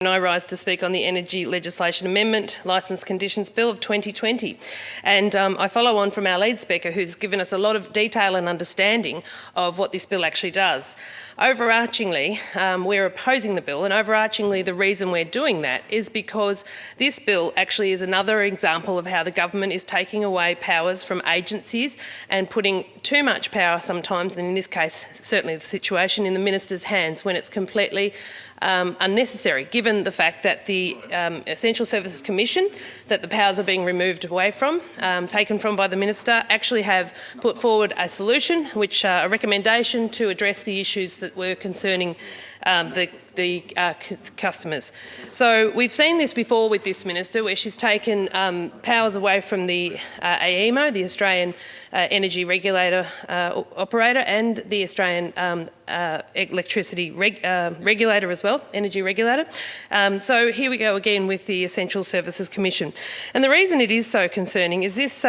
I rise to speak on the Energy Legislation Amendment Licence Conditions Bill of 2020. And I follow on from our lead speaker, who's given us a lot of detail and understanding of what this bill actually does. Overarchingly, we're opposing the bill, and overarchingly the reason we're doing that is because this bill actually is another example of how the government is taking away powers from agencies and putting too much power sometimes, and in this case certainly the situation, in the minister's hands when it's completely unnecessary, given the fact that the Essential Services Commission, that the powers are being removed away from, taken from by the minister, actually have put forward a solution, which a recommendation to address the issues that were concerning the customers. So we've seen this before with this minister, where she's taken powers away from the AEMO, the Australian Energy Regulator Operator, and the Australian Electricity Regulator as well, Energy Regulator. So here we go again with the Essential Services Commission. And the reason it is so concerning is this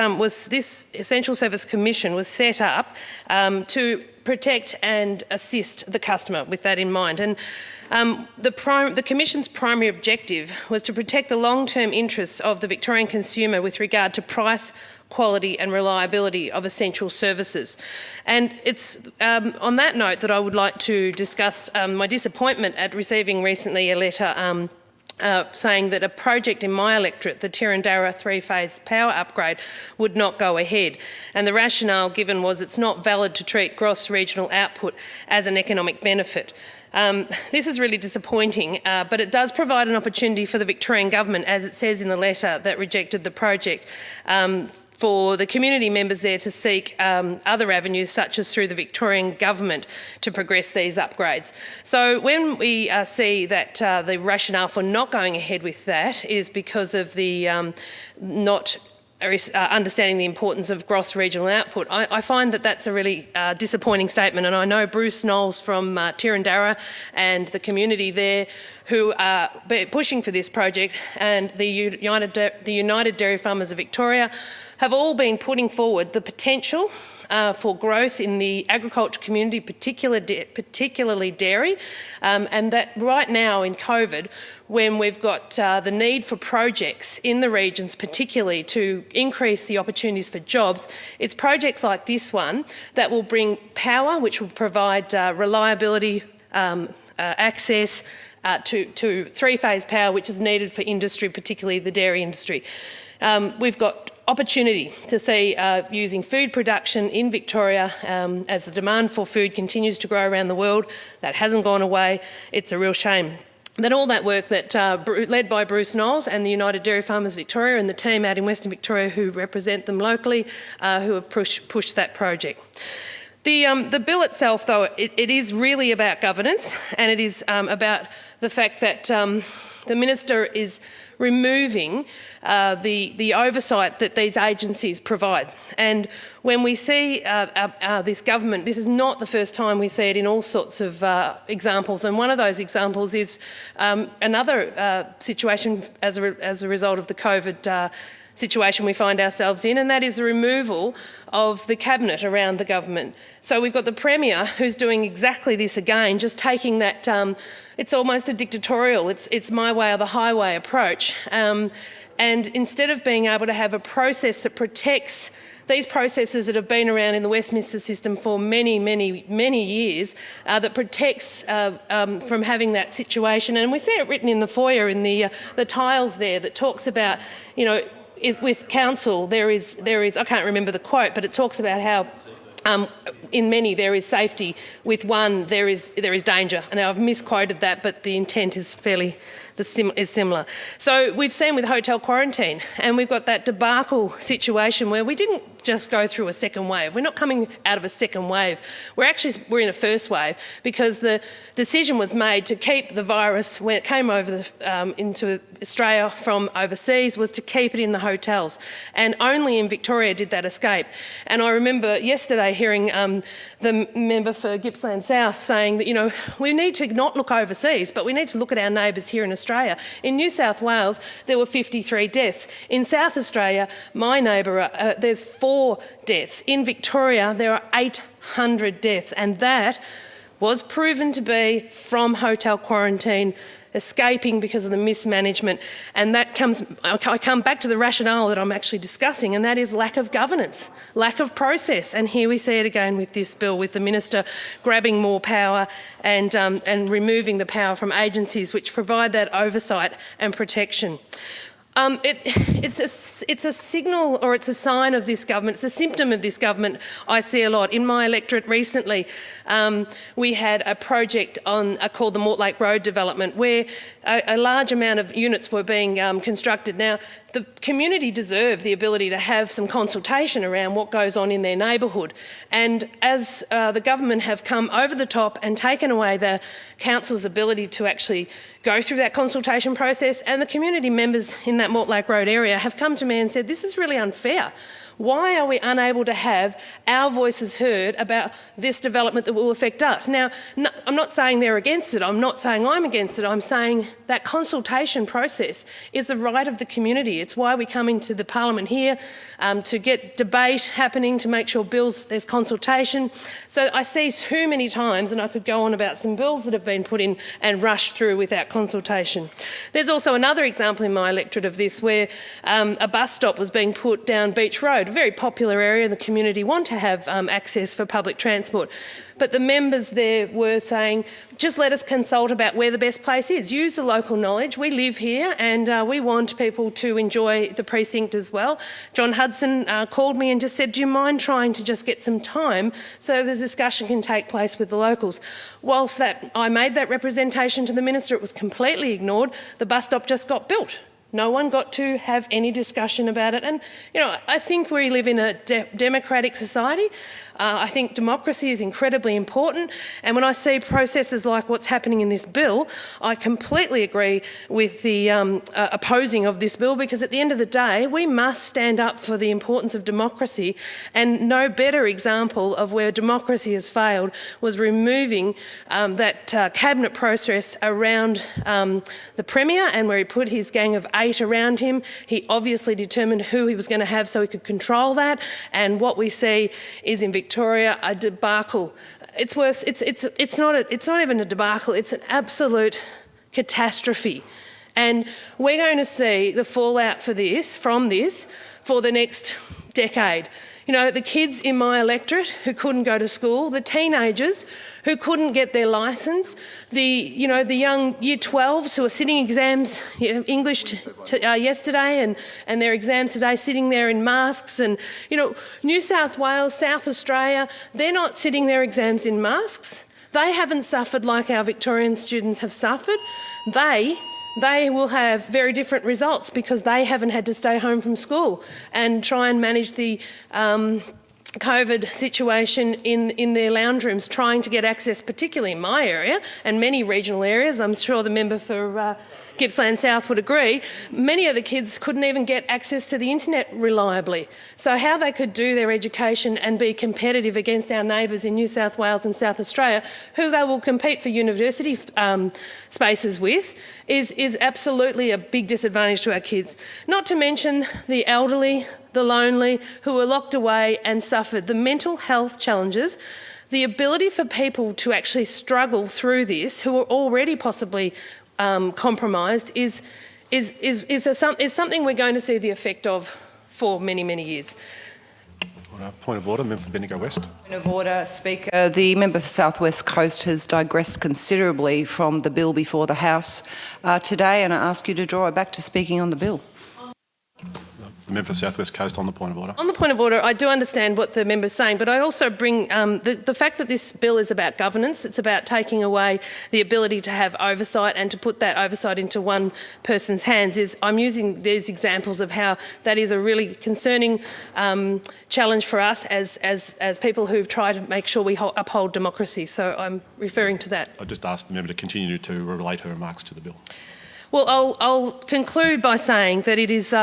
Essential Service Commission was set up to protect and assist the customer, with that in mind. And the Commission's primary objective was to protect the long-term interests of the Victorian consumer with regard to price, quality and reliability of essential services. And it's on that note that I would like to discuss my disappointment at receiving recently a letter saying that a project in my electorate, the Tirrandarra three-phase power upgrade, would not go ahead. And the rationale given was it's not valid to treat gross regional output as an economic benefit. This is really disappointing, but it does provide an opportunity for the Victorian government, as it says in the letter that rejected the project, for the community members there to seek other avenues, such as through the Victorian government, to progress these upgrades. So when we see that the rationale for not going ahead with that is because of the not understanding the importance of gross regional output, I find that that's a really disappointing statement. And I know Bruce Knowles from Tirrandarra and the community there, who are pushing for this project, and the United Dairy Farmers of Victoria, have all been putting forward the potential for growth in the agriculture community, particularly dairy, and that right now in COVID, when we've got the need for projects in the regions, particularly to increase the opportunities for jobs, it's projects like this one that will bring power, which will provide reliability, access to three-phase power, which is needed for industry, particularly the dairy industry. We've got opportunity to see using food production in Victoria as the demand for food continues to grow around the world. That hasn't gone away. It's a real shame that all that work that led by Bruce Knowles and the United Dairy Farmers Victoria and the team out in Western Victoria who represent them locally, who have pushed that project. The bill itself, though, it is really about governance, and it is about the fact that the minister is removing the oversight that these agencies provide. And when we see this government, this is not the first time we see it in all sorts of examples. And one of those examples is another situation as a result of the COVID situation we find ourselves in, and that is the removal of the cabinet around the government. So we've got the Premier who's doing exactly this again, just taking that, it's almost a dictatorial, it's my way or the highway approach. And instead of being able to have a process that protects these processes that have been around in the Westminster system for many, many, many years, that protects from having that situation. And we see it written in the foyer in the tiles there that talks about, you know, with council, there is, I can't remember the quote, but it talks about how in many there is safety, with one there is danger. And I've misquoted that, but the intent is fairly similar. So we've seen with hotel quarantine, and we've got that debacle situation where we didn't just go through a second wave. We're not coming out of a second wave. We're in a first wave because the decision was made to keep the virus, when it came over into Australia from overseas, was to keep it in the hotels. And only in Victoria did that escape. And I remember yesterday hearing the member for Gippsland South saying that, you know, we need to not look overseas, but we need to look at our neighbours here in Australia. In New South Wales, there were 53 deaths. In South Australia, my neighbour, there's 4 deaths. In Victoria, there are 800 deaths, and that was proven to be from hotel quarantine escaping because of the mismanagement. And that I come back to the rationale that I'm actually discussing, and that is lack of governance, lack of process. And here we see it again with this bill, with the minister grabbing more power and removing the power from agencies which provide that oversight and protection. It's a signal, or it's a sign of this government. It's a symptom of this government I see a lot. In my electorate recently, we had a project called the Mortlake Road development, where a large amount of units were being constructed. Now, the community deserve the ability to have some consultation around what goes on in their neighbourhood. And as the government have come over the top and taken away the council's ability to actually go through that consultation process, and the community members in that Mortlake Road area have come to me and said, this is really unfair. Why are we unable to have our voices heard about this development that will affect us? Now, I'm not saying they're against it. I'm not saying I'm against it. I'm saying that consultation process is the right of the community. It's why we come into the parliament here, to get debate happening, to make sure there's consultation. So I see too many times, and I could go on about some bills that have been put in and rushed through without consultation. There's also another example in my electorate of this, where a bus stop was being put down Beach Road, a very popular area, and the community want to have access for public transport. But the members there were saying, just let us consult about where the best place is. Use the local knowledge. We live here, and we want people to enjoy the precinct as well. John Hudson called me and just said, do you mind trying to just get some time so the discussion can take place with the locals? Whilst I made that representation to the minister, it was completely ignored. The bus stop just got built. No one got to have any discussion about it. And, I think we live in a democratic society. I think democracy is incredibly important. And when I see processes like what's happening in this bill, I completely agree with the opposing of this bill, because at the end of the day, we must stand up for the importance of democracy. And no better example of where democracy has failed was removing that cabinet process around the Premier, and where he put his gang of 8 around him. He obviously determined who he was going to have so he could control that. And what we see is in Victoria a debacle. It's worse. It's not even a debacle. It's an absolute catastrophe. And we're going to see the fallout from this for the next decade. The kids in my electorate who couldn't go to school, the teenagers who couldn't get their licence, the young Year 12s who are sitting exams, English yesterday and their exams today, sitting there in masks. And, New South Wales, South Australia, they're not sitting their exams in masks. They haven't suffered like our Victorian students have suffered. They will have very different results because they haven't had to stay home from school and try and manage the COVID situation in their lounge rooms, trying to get access, particularly in my area and many regional areas. I'm sure the member for Gippsland South would agree. Many of the kids couldn't even get access to the internet reliably. So how they could do their education and be competitive against our neighbours in New South Wales and South Australia, who they will compete for university spaces with, is absolutely a big disadvantage to our kids. Not to mention the elderly, the lonely, who were locked away and suffered the mental health challenges. The ability for people to actually struggle through this, who are already possibly compromised, is something we're going to see the effect of for many, many years. Point of order, member for Bendigo West. Point of order, Speaker. The member for South West Coast has digressed considerably from the bill before the House today, and I ask you to draw it back to speaking on the bill. The member for South West Coast on the point of order. On the point of order, I do understand what the member's saying, but I also bring the fact that this bill is about governance. It's about taking away the ability to have oversight and to put that oversight into one person's hands. I'm using these examples of how that is a really concerning challenge for us as people who've tried to make sure we uphold democracy. So I'm referring to that. I just asked the member to continue to relate her remarks to the bill. Well, I'll conclude by saying that it is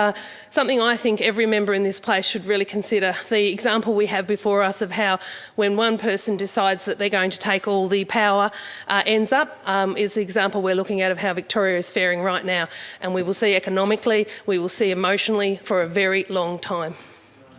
something I think every member in this place should really consider. The example we have before us of how when one person decides that they're going to take all the power ends up is the example we're looking at of how Victoria is faring right now. And we will see economically, we will see emotionally for a very long time.